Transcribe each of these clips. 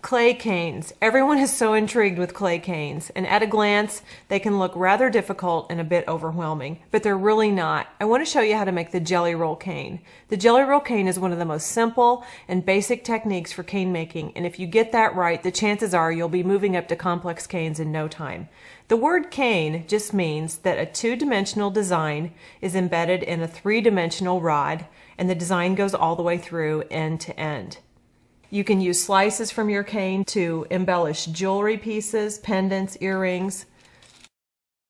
Clay canes. Everyone is so intrigued with clay canes, and at a glance, they can look rather difficult and a bit overwhelming, but they're really not. I want to show you how to make the Jellyroll cane. The Jellyroll cane is one of the most simple and basic techniques for cane making, and if you get that right, the chances are you'll be moving up to complex canes in no time. The word cane just means that a two-dimensional design is embedded in a three-dimensional rod, and the design goes all the way through end to end. You can use slices from your cane to embellish jewelry pieces, pendants, earrings.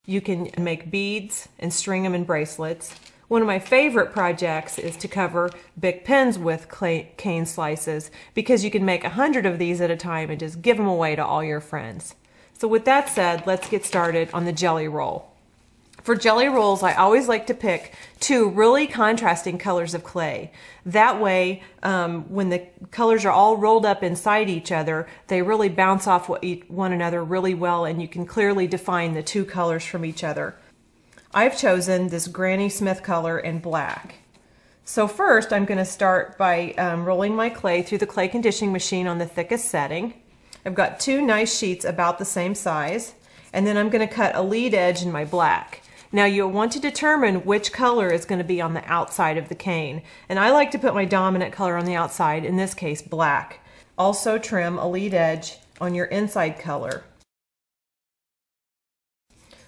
You can make beads and string them in bracelets. One of my favorite projects is to cover Bic pens with cane slices because you can make 100 of these at a time and just give them away to all your friends. So with that said, let's get started on the jelly roll. For jelly rolls, I always like to pick two really contrasting colors of clay. That way, when the colors are all rolled up inside each other, they really bounce off one another really well, and you can clearly define the two colors from each other. I've chosen this Granny Smith color in black. So first, I'm going to start by rolling my clay through the clay conditioning machine on the thickest setting. I've got two nice sheets about the same size, and then I'm going to cut a lead edge in my black. Now you'll want to determine which color is going to be on the outside of the cane. And I like to put my dominant color on the outside, in this case black. Also trim a lead edge on your inside color.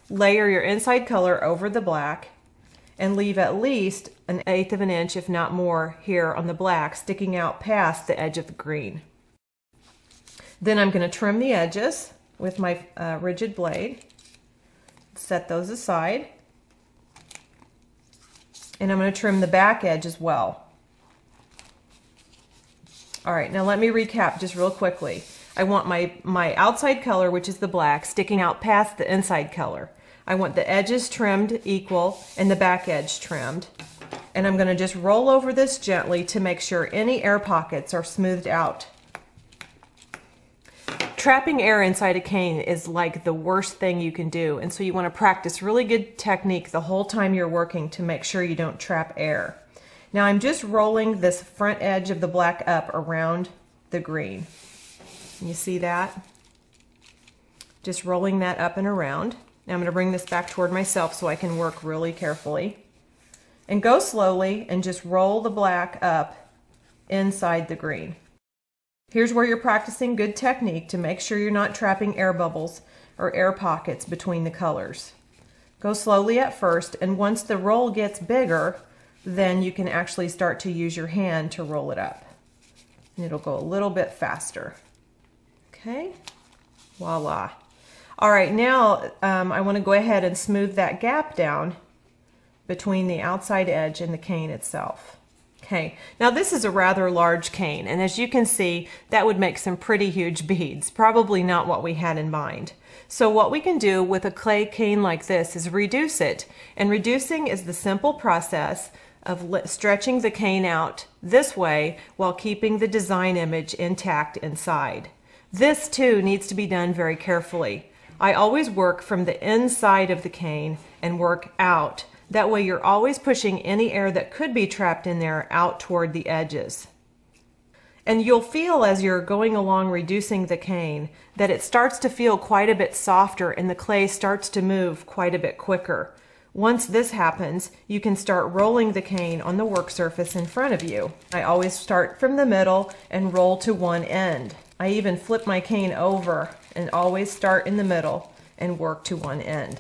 Layer your inside color over the black and leave at least 1/8 of an inch, if not more, here on the black sticking out past the edge of the green. Then I'm going to trim the edges with my rigid blade. Set those aside. And I'm going to trim the back edge as well. All right, now let me recap just real quickly. I want my outside color, which is the black, sticking out past the inside color. I want the edges trimmed equal and the back edge trimmed. And I'm going to just roll over this gently to make sure any air pockets are smoothed out. Trapping air inside a cane is like the worst thing you can do, and so you want to practice really good technique the whole time you're working to make sure you don't trap air. Now I'm just rolling this front edge of the black up around the green. You see that? Just rolling that up and around. Now I'm going to bring this back toward myself so I can work really carefully. And go slowly and just roll the black up inside the green. Here's where you're practicing good technique to make sure you're not trapping air bubbles or air pockets between the colors. Go slowly at first, and once the roll gets bigger, then you can actually start to use your hand to roll it up. And it'll go a little bit faster. Okay, voila. All right, now I want to go ahead and smooth that gap down between the outside edge and the cane itself. Okay, now this is a rather large cane, and as you can see, that would make some pretty huge beads, probably not what we had in mind. So what we can do with a clay cane like this is reduce it, and reducing is the simple process of stretching the cane out this way while keeping the design image intact inside. This too needs to be done very carefully. I always work from the inside of the cane and work out. That way you're always pushing any air that could be trapped in there out toward the edges. And you'll feel as you're going along reducing the cane that it starts to feel quite a bit softer and the clay starts to move quite a bit quicker. Once this happens, you can start rolling the cane on the work surface in front of you. I always start from the middle and roll to one end. I even flip my cane over and always start in the middle and work to one end.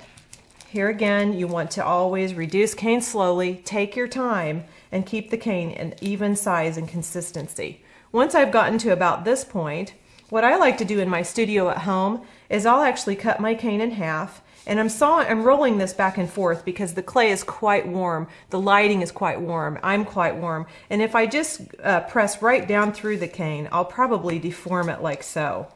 Here again, you want to always reduce cane slowly, take your time, and keep the cane an even size and consistency. Once I've gotten to about this point, what I like to do in my studio at home is I'll actually cut my cane in half, and I'm rolling this back and forth because the clay is quite warm, the lighting is quite warm, I'm quite warm, and if I just press right down through the cane, I'll probably deform it like so.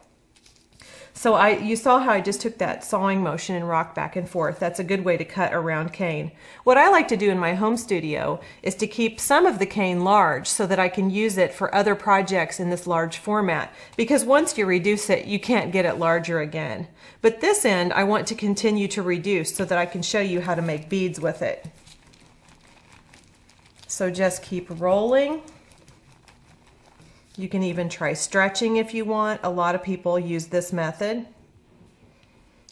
So you saw how I just took that sawing motion and rocked back and forth. That's a good way to cut a round cane. What I like to do in my home studio is to keep some of the cane large so that I can use it for other projects in this large format. Because once you reduce it, you can't get it larger again. But this end, I want to continue to reduce so that I can show you how to make beads with it. So just keep rolling. You can even try stretching if you want. A lot of people use this method.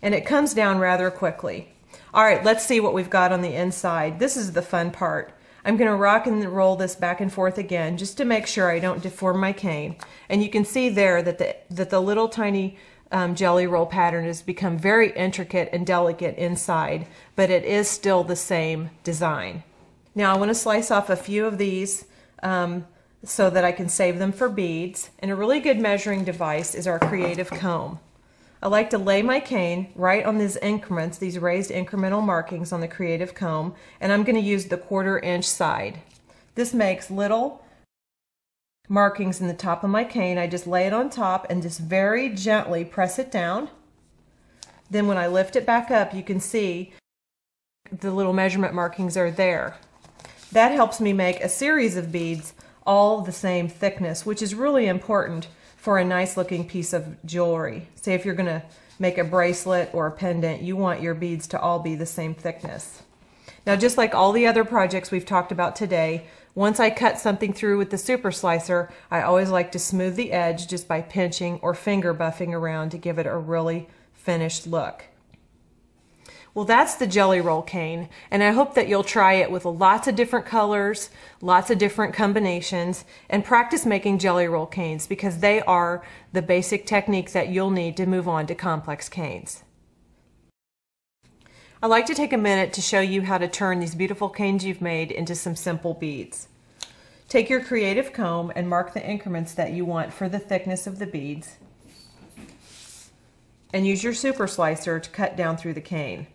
And it comes down rather quickly. All right, let's see what we've got on the inside. This is the fun part. I'm going to rock and roll this back and forth again just to make sure I don't deform my cane. And you can see there that the little tiny jelly roll pattern has become very intricate and delicate inside, but it is still the same design. Now I want to slice off a few of these so that I can save them for beads. And a really good measuring device is our creative comb. I like to lay my cane right on these increments, these raised incremental markings on the creative comb, and I'm going to use the 1/4 inch side. This makes little markings in the top of my cane. I just lay it on top and just very gently press it down. Then when I lift it back up, you can see the little measurement markings are there. That helps me make a series of beads all the same thickness, which is really important for a nice looking piece of jewelry. Say if you're going to make a bracelet or a pendant, you want your beads to all be the same thickness. Now just like all the other projects we've talked about today, once I cut something through with the super slicer, I always like to smooth the edge just by pinching or finger buffing around to give it a really finished look. Well, that's the Jelly Roll cane, and I hope that you'll try it with lots of different colors, lots of different combinations, and practice making Jelly Roll canes because they are the basic technique that you'll need to move on to complex canes. I'd like to take a minute to show you how to turn these beautiful canes you've made into some simple beads. Take your creative comb and mark the increments that you want for the thickness of the beads, and use your super slicer to cut down through the cane.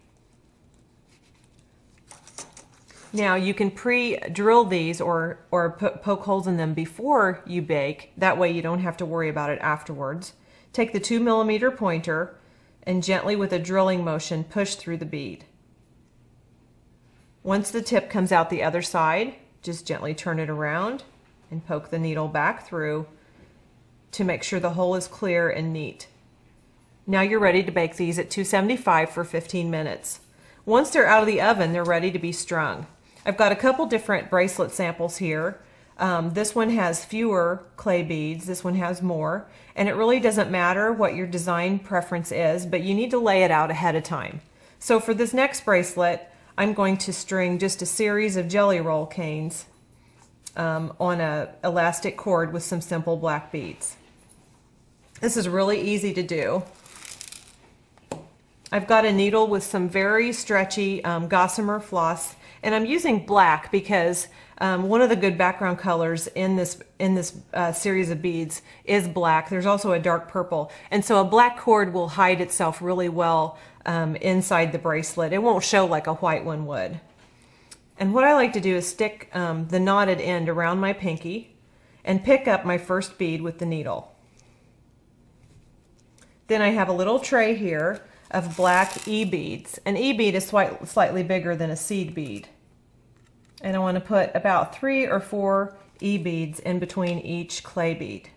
Now you can pre-drill these or poke holes in them before you bake. That way you don't have to worry about it afterwards. Take the 2mm pointer and gently with a drilling motion push through the bead. Once the tip comes out the other side, just gently turn it around and poke the needle back through to make sure the hole is clear and neat. Now you're ready to bake these at 275 for 15 minutes. Once they're out of the oven, they're ready to be strung. I've got a couple different bracelet samples here. This one has fewer clay beads, this one has more, and it really doesn't matter what your design preference is, but you need to lay it out ahead of time. So for this next bracelet, I'm going to string just a series of Jelly Roll canes on an elastic cord with some simple black beads. This is really easy to do. I've got a needle with some very stretchy gossamer floss, and I'm using black because one of the good background colors in this series of beads is black. There's also a dark purple, and so a black cord will hide itself really well inside the bracelet. It won't show like a white one would. And what I like to do is stick the knotted end around my pinky and pick up my first bead with the needle. Then I have a little tray here of black E-beads. An E-bead is slightly bigger than a seed bead. And I want to put about 3 or 4 E-beads in between each clay bead.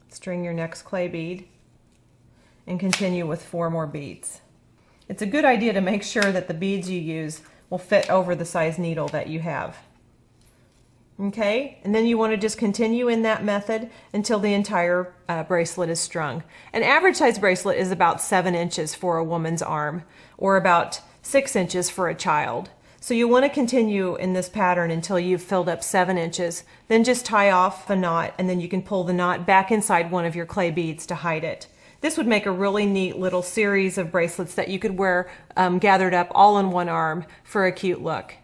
String your next clay bead and continue with 4 more beads. It's a good idea to make sure that the beads you use will fit over the size needle that you have. Okay, and then you want to just continue in that method until the entire bracelet is strung. An average size bracelet is about 7 inches for a woman's arm, or about 6 inches for a child. So you want to continue in this pattern until you've filled up 7 inches. Then just tie off a knot, and then you can pull the knot back inside one of your clay beads to hide it. This would make a really neat little series of bracelets that you could wear gathered up all in one arm for a cute look.